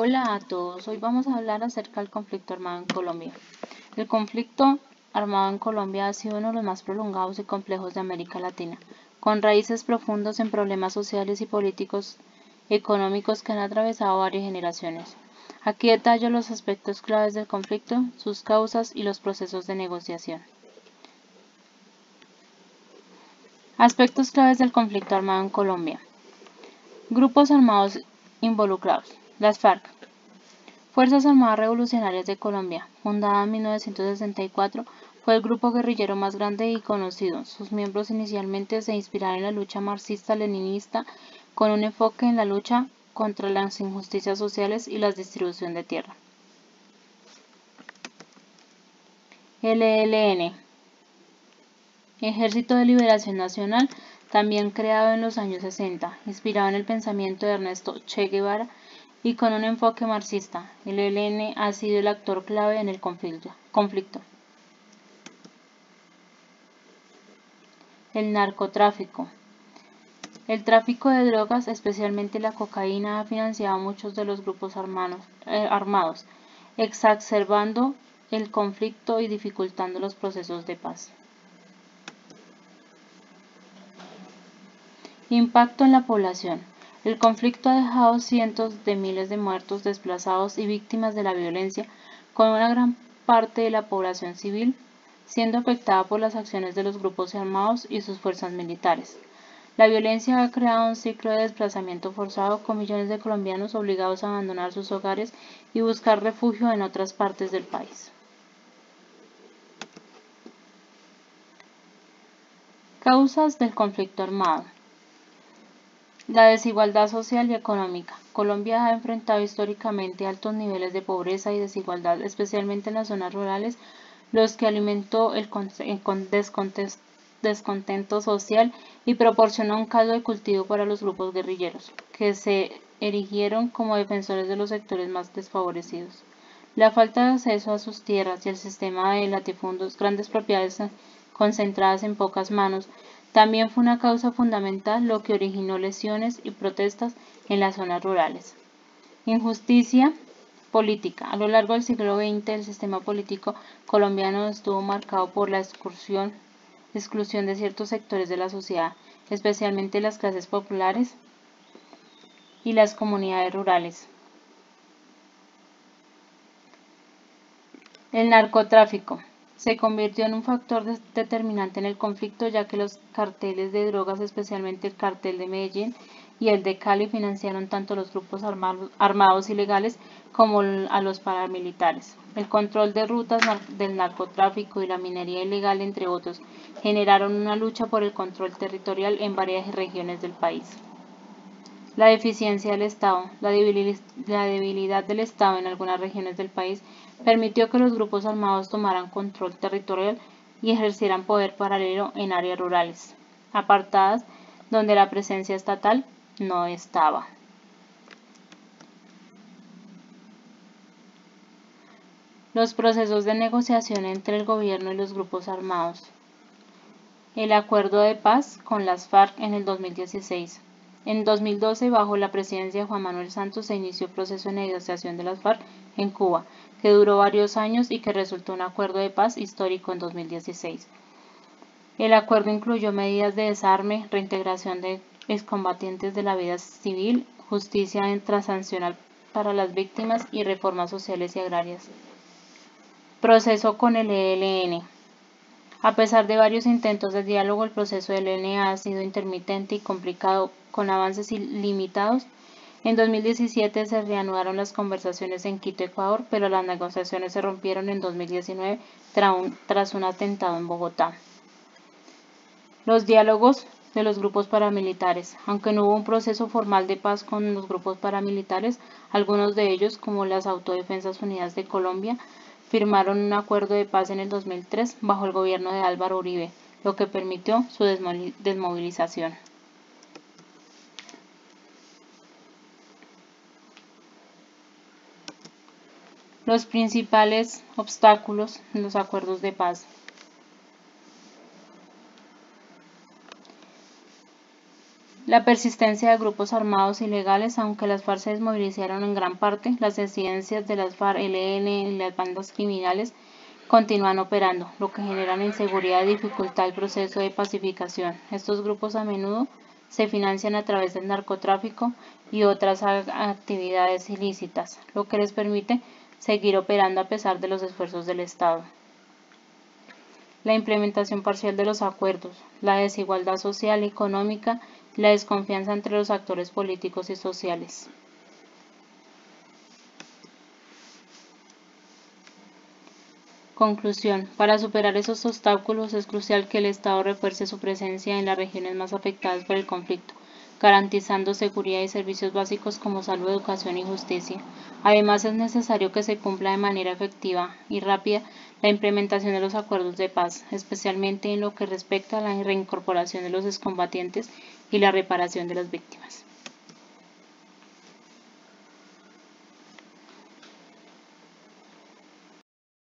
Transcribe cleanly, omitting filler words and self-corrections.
Hola a todos, hoy vamos a hablar acerca del conflicto armado en Colombia. El conflicto armado en Colombia ha sido uno de los más prolongados y complejos de América Latina, con raíces profundas en problemas sociales y políticos económicos que han atravesado varias generaciones. Aquí detallo los aspectos claves del conflicto, sus causas y los procesos de negociación. Aspectos claves del conflicto armado en Colombia. Grupos armados involucrados. Las FARC. Fuerzas Armadas Revolucionarias de Colombia, fundada en 1964, fue el grupo guerrillero más grande y conocido. Sus miembros inicialmente se inspiraron en la lucha marxista-leninista con un enfoque en la lucha contra las injusticias sociales y la distribución de tierra. El ELN, Ejército de Liberación Nacional, también creado en los años 60, inspirado en el pensamiento de Ernesto Che Guevara y con un enfoque marxista. El ELN ha sido el actor clave en el conflicto. El narcotráfico. El tráfico de drogas, especialmente la cocaína, ha financiado a muchos de los grupos armados, exacerbando el conflicto y dificultando los procesos de paz. Impacto en la población. El conflicto ha dejado cientos de miles de muertos, desplazados y víctimas de la violencia, con una gran parte de la población civil siendo afectada por las acciones de los grupos armados y sus fuerzas militares. La violencia ha creado un ciclo de desplazamiento forzado, con millones de colombianos obligados a abandonar sus hogares y buscar refugio en otras partes del país. Causas del conflicto armado. La desigualdad social y económica. Colombia ha enfrentado históricamente altos niveles de pobreza y desigualdad, especialmente en las zonas rurales, los que alimentó el descontento social y proporcionó un caldo de cultivo para los grupos guerrilleros, que se erigieron como defensores de los sectores más desfavorecidos. La falta de acceso a sus tierras y el sistema de latifundios, grandes propiedades concentradas en pocas manos, también fue una causa fundamental, lo que originó lesiones y protestas en las zonas rurales. Injusticia política. A lo largo del siglo XX, el sistema político colombiano estuvo marcado por la exclusión de ciertos sectores de la sociedad, especialmente las clases populares y las comunidades rurales. El narcotráfico se convirtió en un factor determinante en el conflicto, ya que los carteles de drogas, especialmente el cartel de Medellín y el de Cali, financiaron tanto los grupos armados ilegales como a los paramilitares. El control de rutas del narcotráfico y la minería ilegal, entre otros, generaron una lucha por el control territorial en varias regiones del país. La deficiencia del Estado. La debilidad del Estado en algunas regiones del país permitió que los grupos armados tomaran control territorial y ejercieran poder paralelo en áreas rurales, apartadas, donde la presencia estatal no estaba. Los procesos de negociación entre el gobierno y los grupos armados. El acuerdo de paz con las FARC en el 2016. En 2012, bajo la presidencia de Juan Manuel Santos, se inició el proceso de negociación de las FARC en Cuba, que duró varios años y que resultó en un acuerdo de paz histórico en 2016. El acuerdo incluyó medidas de desarme, reintegración de excombatientes de la vida civil, justicia transnacional para las víctimas y reformas sociales y agrarias. Proceso con el ELN. A pesar de varios intentos de diálogo, el proceso del ELN ha sido intermitente y complicado, con avances limitados. En 2017 se reanudaron las conversaciones en Quito, Ecuador, pero las negociaciones se rompieron en 2019 tras un atentado en Bogotá. Los diálogos de los grupos paramilitares. Aunque no hubo un proceso formal de paz con los grupos paramilitares, algunos de ellos, como las Autodefensas Unidas de Colombia, firmaron un acuerdo de paz en el 2003 bajo el gobierno de Álvaro Uribe, lo que permitió su desmovilización. Los principales obstáculos en los acuerdos de paz. La persistencia de grupos armados ilegales, aunque las FARC se desmovilizaron en gran parte, las disidencias de las FARC, ELN y las bandas criminales continúan operando, lo que genera inseguridad y dificulta el proceso de pacificación. Estos grupos a menudo se financian a través del narcotráfico y otras actividades ilícitas, lo que les permite seguir operando a pesar de los esfuerzos del Estado. La implementación parcial de los acuerdos, la desigualdad social y económica y la desconfianza entre los actores políticos y sociales. Conclusión. Para superar esos obstáculos es crucial que el Estado refuerce su presencia en las regiones más afectadas por el conflicto, garantizando seguridad y servicios básicos como salud, educación y justicia. Además, es necesario que se cumpla de manera efectiva y rápida la implementación de los acuerdos de paz, especialmente en lo que respecta a la reincorporación de los excombatientes y la reparación de las víctimas.